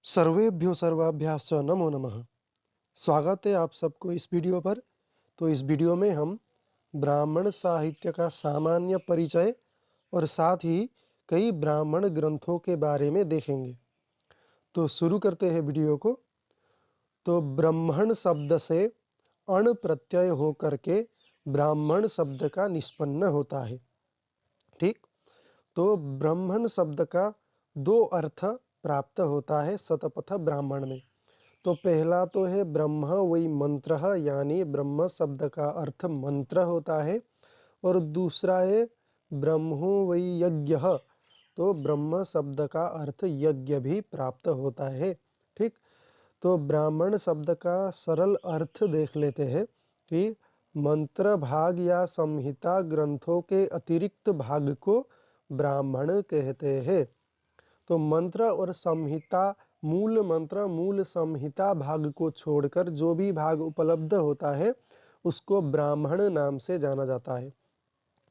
सर्वेभ्यो सर्वाभ्याश्च नमो नमः। स्वागत है आप सबको इस वीडियो पर। तो इस वीडियो में हम ब्राह्मण साहित्य का सामान्य परिचय और साथ ही कई ब्राह्मण ग्रंथों के बारे में देखेंगे। तो शुरू करते हैं वीडियो को। तो ब्रह्मण शब्द से अण प्रत्यय होकर के ब्राह्मण शब्द का निष्पन्न होता है। ठीक। तो ब्राह्मण शब्द का दो अर्थ प्राप्त होता है शतपथ ब्राह्मण में। तो पहला तो है ब्रह्म वै मंत्र, यानी ब्रह्म शब्द का अर्थ मंत्र होता है। और दूसरा है ब्रह्मो वै यज्ञ, तो ब्रह्म शब्द का अर्थ यज्ञ भी प्राप्त होता है। ठीक। तो ब्राह्मण शब्द का सरल अर्थ देख लेते हैं कि मंत्र भाग या संहिता ग्रंथों के अतिरिक्त भाग को ब्राह्मण कहते हैं। तो मंत्र और संहिता, मूल मंत्र मूल संहिता भाग को छोड़कर जो भी भाग उपलब्ध होता है उसको ब्राह्मण नाम से जाना जाता है।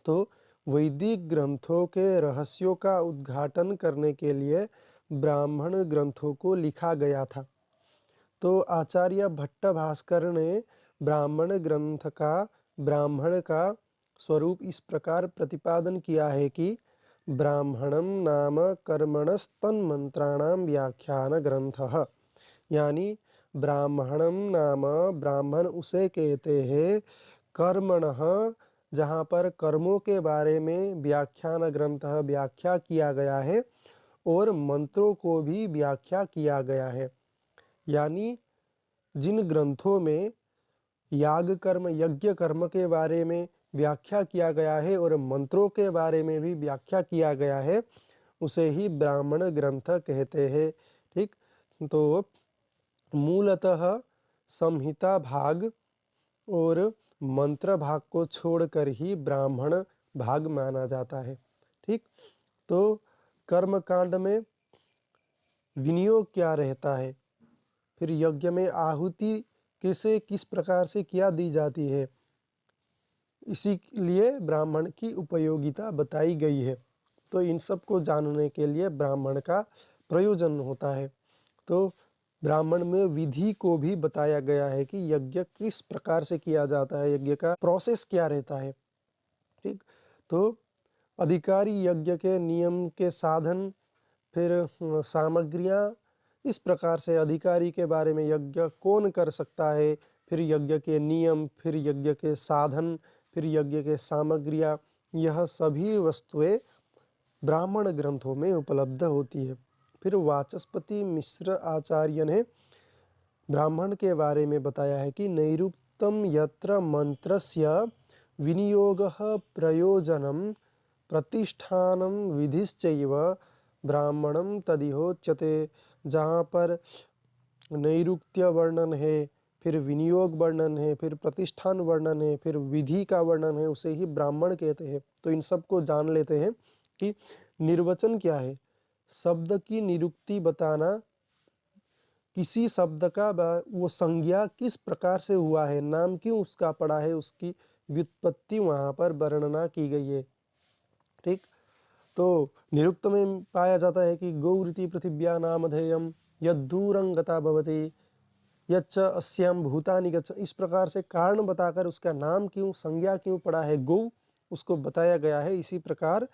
तो वैदिक ग्रंथों के रहस्यों का उद्घाटन करने के लिए ब्राह्मण ग्रंथों को लिखा गया था। तो आचार्य भट्ट भास्कर ने ब्राह्मण ग्रंथ का ब्राह्मण का स्वरूप इस प्रकार प्रतिपादन किया है कि ब्राह्मणम नाम कर्मणस्तन्मंत्राणां व्याख्यान ग्रंथः, यानी ब्राह्मणम नाम ब्राह्मण उसे कहते हैं कर्मणः, जहाँ पर कर्मों के बारे में व्याख्यान ग्रंथ व्याख्या किया गया है और मंत्रों को भी व्याख्या किया गया है। यानी जिन ग्रंथों में याग कर्म यज्ञ कर्म के बारे में व्याख्या किया गया है और मंत्रों के बारे में भी व्याख्या किया गया है उसे ही ब्राह्मण ग्रंथ कहते हैं। ठीक। तो मूलतः संहिता भाग और मंत्र भाग को छोड़कर ही ब्राह्मण भाग माना जाता है। ठीक। तो कर्मकांड में विनियोग क्या रहता है, फिर यज्ञ में आहुति कैसे किस प्रकार से क्या दी जाती है, इसी लिए ब्राह्मण की उपयोगिता बताई गई है। तो इन सब को जानने के लिए ब्राह्मण का प्रयोजन होता है। तो ब्राह्मण में विधि को भी बताया गया है कि यज्ञ किस प्रकार से किया जाता है, यज्ञ का प्रोसेस क्या रहता है। ठीक। तो अधिकारी यज्ञ के नियम के साधन, फिर सामग्रियाँ, इस प्रकार से अधिकारी के बारे में यज्ञ कौन कर सकता है, फिर यज्ञ के नियम, फिर यज्ञ के साधन, फिर यज्ञ के सामग्रियाँ, यह सभी वस्तुएं ब्राह्मण ग्रंथों में उपलब्ध होती है। फिर वाचस्पति मिश्र आचार्य ने ब्राह्मण के बारे में बताया है कि नैरुक्तम यत्र मंत्रस्य विनियोगः प्रयोजनम प्रतिष्ठानम विधिश्चैव ब्राह्मणम तदिहोच्यते। जहाँ पर नैरुक्त्य वर्णन है, फिर विनियोग वर्णन है, फिर प्रतिष्ठान वर्णन है, फिर विधि का वर्णन है, उसे ही ब्राह्मण कहते हैं। तो इन सब को जान लेते हैं कि निर्वचन क्या है। शब्द की निरुक्ति बताना, किसी शब्द का वो संज्ञा किस प्रकार से हुआ है, नाम क्यों उसका पड़ा है, उसकी व्युत्पत्ति वहाँ पर वर्णना की गई है। ठीक। तो निरुक्त में पाया जाता है कि गौरीति पृथिव्या नामधेयम यद्दूरंगता भवति यच्च अस्याम भूतानि गच्छ, इस प्रकार से कारण बताकर उसका नाम क्यों संज्ञा क्यों पड़ा है गौ, उसको बताया गया है। इसी प्रकार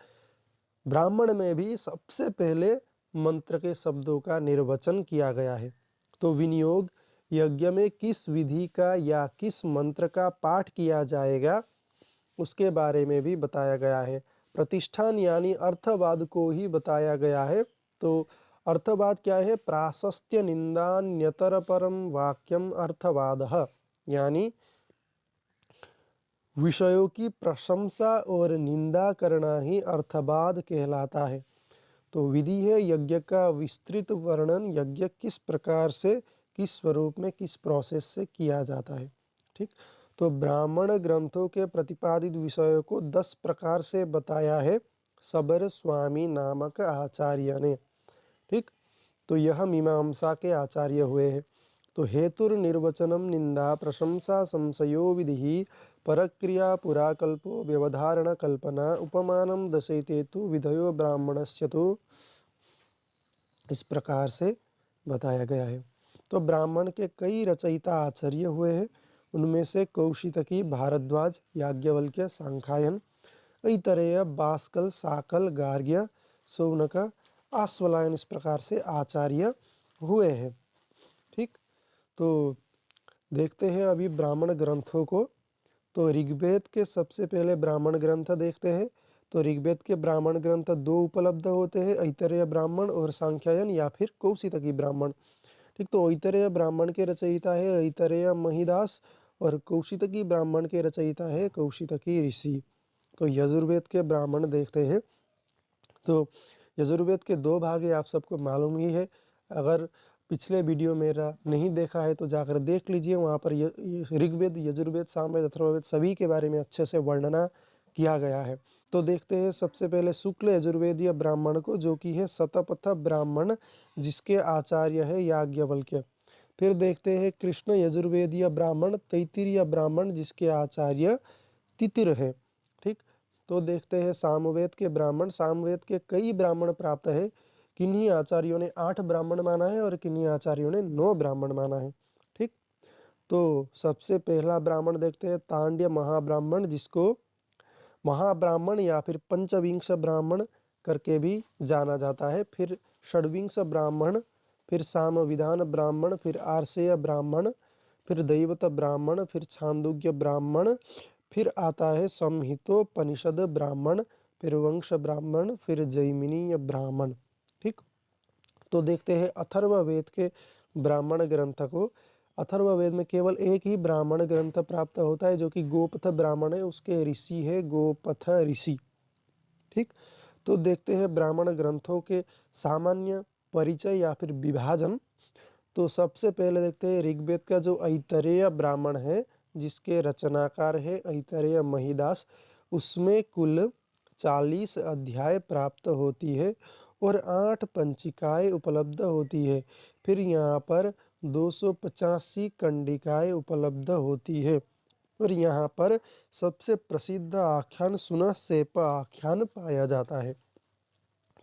ब्राह्मण में भी सबसे पहले मंत्र के शब्दों का निर्वचन किया गया है। तो विनियोग, यज्ञ में किस विधि का या किस मंत्र का पाठ किया जाएगा उसके बारे में भी बताया गया है। प्रतिष्ठान यानी अर्थवाद को ही बताया गया है। तो अर्थवाद क्या है, प्राशस्त्य निंदान्यतर परम वाक्यम अर्थवादः, यानी विषयों की प्रशंसा और निंदा करना ही अर्थवाद कहलाता है। तो विधि है यज्ञ का विस्तृत वर्णन, यज्ञ किस प्रकार से किस स्वरूप में किस प्रोसेस से किया जाता है। ठीक। तो ब्राह्मण ग्रंथों के प्रतिपादित विषयों को 10 प्रकार से बताया है सबर स्वामी नामक आचार्य ने। ठीक। तो यह मीमांसा के आचार्य हुए हैं। तो हेतुर निर्वचनम निंदा प्रशंसा संशयो विधि परक्रिया पुराकल्पो व्यवधारण कल्पना उपमानम दशैते तु विधयो ब्राह्मणस्य तो, इस प्रकार से बताया गया है। तो ब्राह्मण के कई रचयिता आचार्य हुए हैं। उनमें से कौशितकी, भारद्वाज, याज्ञवल्क्य, सांख्यायन, ऐतरेय, बाष्कल, साकल, गार्ग्य, शौनक, आश्वलायन, इस प्रकार से आचार्य हुए हैं। ठीक, तो देखते हैं अभी ब्राह्मण ग्रंथों को। तो ऋग्वेद के सबसे पहले ब्राह्मण ग्रंथ देखते हैं। तो ऋग्वेद के ब्राह्मण ग्रंथ दो उपलब्ध होते हैं, ऐतरेय ब्राह्मण और सांख्यायन या फिर कौशितकी ब्राह्मण। ठीक, तो ऐतरेय ब्राह्मण के रचयिता है ऐतरेय महिदास और कौशितकी ब्राह्मण के रचयिता है कौशितकी ऋषि। तो यजुर्वेद के ब्राह्मण देखते हैं। तो यजुर्वेद के दो भाग है, आप सबको मालूम ही है। अगर पिछले वीडियो मेरा नहीं देखा है तो जाकर देख लीजिए, वहाँ पर ऋग्वेद, यजुर्वेद, सामवेद, अथर्ववेद सभी के बारे में अच्छे से वर्णना किया गया है। तो देखते हैं सबसे पहले शुक्ल यजुर्वेदीय ब्राह्मण को, जो कि है शतपथ ब्राह्मण, जिसके आचार्य है याज्ञवल्क्य। फिर देखते हैं कृष्ण यजुर्वेदीय ब्राह्मण, तैत्तिरीय ब्राह्मण, जिसके आचार्य तितिर है। ठीक, तो देखते हैं सामवेद के ब्राह्मण। सामवेद के कई ब्राह्मण प्राप्त है। किन्हीं आचार्यों ने 8 ब्राह्मण माना है और किन्हीं आचार्यों ने 9 ब्राह्मण माना है। ठीक, तो सबसे पहला ब्राह्मण देखते हैं तांड्य महाब्राह्मण, जिसको महाब्राह्मण या फिर पंचविंश ब्राह्मण करके भी जाना जाता है। फिर षड्विंश ब्राह्मण, फिर सामविधान ब्राह्मण, फिर आर्षेय ब्राह्मण, फिर दैवत ब्राह्मण, फिर छांदोग्य ब्राह्मण, फिर आता है संहितोपनिषद ब्राह्मण, फिर वंश ब्राह्मण, फिर जैमिनीय ब्राह्मण। ठीक, तो देखते हैं अथर्ववेद के ब्राह्मण ग्रंथ को। अथर्ववेद में केवल एक ही ब्राह्मण ग्रंथ प्राप्त होता है, जो कि गोपथ ब्राह्मण है, उसके ऋषि है गोपथ ऋषि। ठीक, तो देखते हैं ब्राह्मण ग्रंथों के सामान्य परिचय या फिर विभाजन। तो सबसे पहले देखते हैं ऋग्वेद का जो ऐतरेय ब्राह्मण है, जिसके रचनाकार है ऐतरेय महिदास, उसमें कुल 40 अध्याय प्राप्त होती है और 8 पंचिकाएँ उपलब्ध होती है। फिर यहाँ पर 285 कंडिकाएँ उपलब्ध होती है और यहाँ पर सबसे प्रसिद्ध आख्यान सुनः सेप आख्यान पाया जाता है।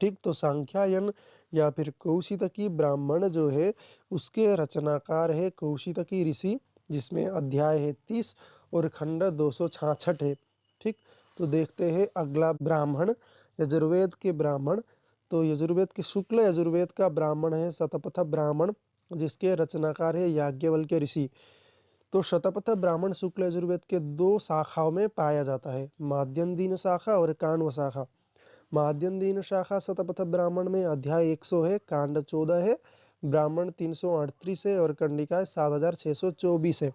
ठीक, तो सांख्यायन या फिर कौशितकी ब्राह्मण जो है, उसके रचनाकार है कौशितकी ऋषि, जिसमें अध्याय है 30 और खंड 266 है। ठीक, तो देखते हैं अगला ब्राह्मण यजुर्वेद के ब्राह्मण। तो यजुर्वेद के शुक्ल यजुर्वेद का ब्राह्मण है शतपथ ब्राह्मण, जिसके रचनाकार है याज्ञवल्क्य ऋषि। तो शतपथ ब्राह्मण शुक्ल यजुर्वेद के 2 शाखाओं में पाया जाता है, माध्यन्दिन शाखा और काण्व शाखा। माध्यन्दिन शाखा शतपथ ब्राह्मण में अध्याय 100 है, कांड 14 है, ब्राह्मण 338 है और कंडिकाएँ 7624 है।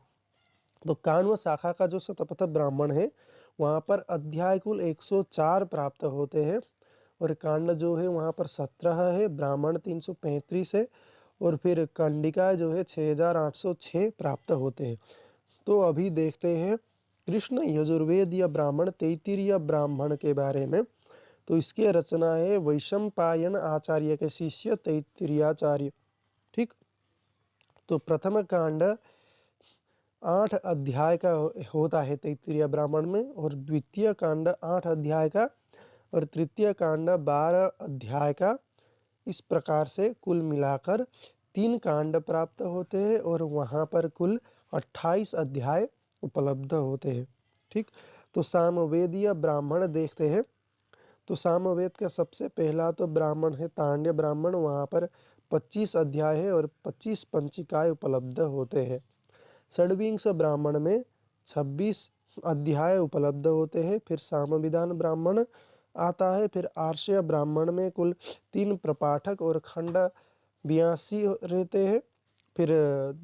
तो काण्व शाखा का जो शतपथ ब्राह्मण है, वहाँ पर अध्याय कुल 104 प्राप्त होते हैं और कांड जो है वहाँ पर 17 है, ब्राह्मण 335 है और फिर कंडिकाएँ जो है 6806 प्राप्त होते हैं। तो अभी देखते हैं कृष्ण यजुर्वेदीय ब्राह्मण, तैत्तिरीय ब्राह्मण के बारे में। तो इसकी रचना है वैशंपायन आचार्य के शिष्य तैत्तिरीयाचार्य। ठीक, तो प्रथम कांड 8 अध्याय का होता है तैत्तिरीय ब्राह्मण में और द्वितीय कांड 8 अध्याय का और तृतीय कांड 12 अध्याय का। इस प्रकार से कुल मिलाकर 3 कांड प्राप्त होते हैं और वहाँ पर कुल 28 अध्याय उपलब्ध होते हैं। ठीक, तो सामवेदीय ब्राह्मण देखते हैं। तो सामवेद का सबसे पहला तो ब्राह्मण है तांड्य ब्राह्मण, वहाँ पर 25 अध्याय है और 25 पंचिकाएँ उपलब्ध होते हैं। षड्विंश ब्राह्मण में 26 अध्याय उपलब्ध होते हैं। फिर सामविधान ब्राह्मण आता है। फिर आर्षेय ब्राह्मण में कुल 3 प्रपाठक और खंड 82 रहते हैं। फिर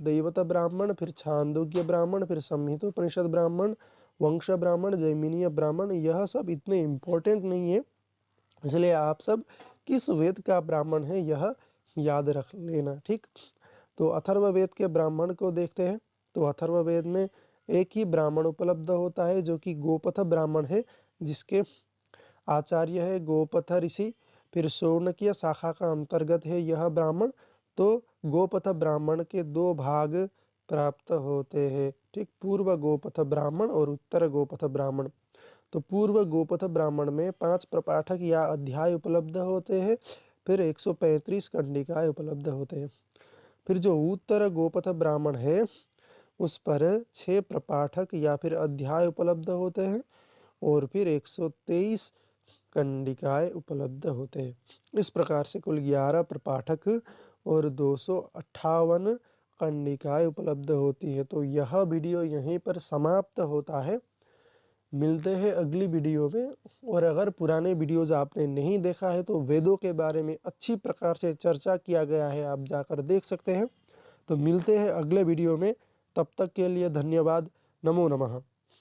दैवत ब्राह्मण, फिर छांदोग्य ब्राह्मण, फिर संहितोपनिषद ब्राह्मण, वंश ब्राह्मण, जैमिनीय ब्राह्मण। यह सब इतने इम्पोर्टेंट नहीं है, इसलिए आप सब किस वेद का ब्राह्मण है यह याद रख लेना। ठीक, तो अथर्ववेद के ब्राह्मण को देखते हैं। तो अथर्ववेद में एक ही ब्राह्मण उपलब्ध होता है, जो कि गोपथ ब्राह्मण है, जिसके आचार्य है गोपथ ऋषि। फिर शौनकीय शाखा का अंतर्गत है यह ब्राह्मण। तो गोपथ ब्राह्मण के 2 भाग प्राप्त होते हैं। ठीक, पूर्व गोपथ ब्राह्मण और उत्तर गोपथ ब्राह्मण। तो पूर्व गोपथ ब्राह्मण में 5 प्रपाठक या अध्याय उपलब्ध होते हैं। फिर 135 कंडिकाएँ उपलब्ध होते हैं। फिर जो उत्तर गोपथ ब्राह्मण है उस पर 6 प्रपाठक या फिर अध्याय उपलब्ध होते हैं और फिर 123 कंडिकाएँ उपलब्ध होते हैं। इस प्रकार से कुल 11 प्रपाठक और 258 कंडिकाएँ उपलब्ध होती है। तो यह वीडियो यहीं पर समाप्त होता है। मिलते हैं अगली वीडियो में। और अगर पुराने वीडियोज़ आपने नहीं देखा है तो वेदों के बारे में अच्छी प्रकार से चर्चा किया गया है, आप जाकर देख सकते हैं। तो मिलते हैं अगले वीडियो में, तब तक के लिए धन्यवाद। नमो नमः।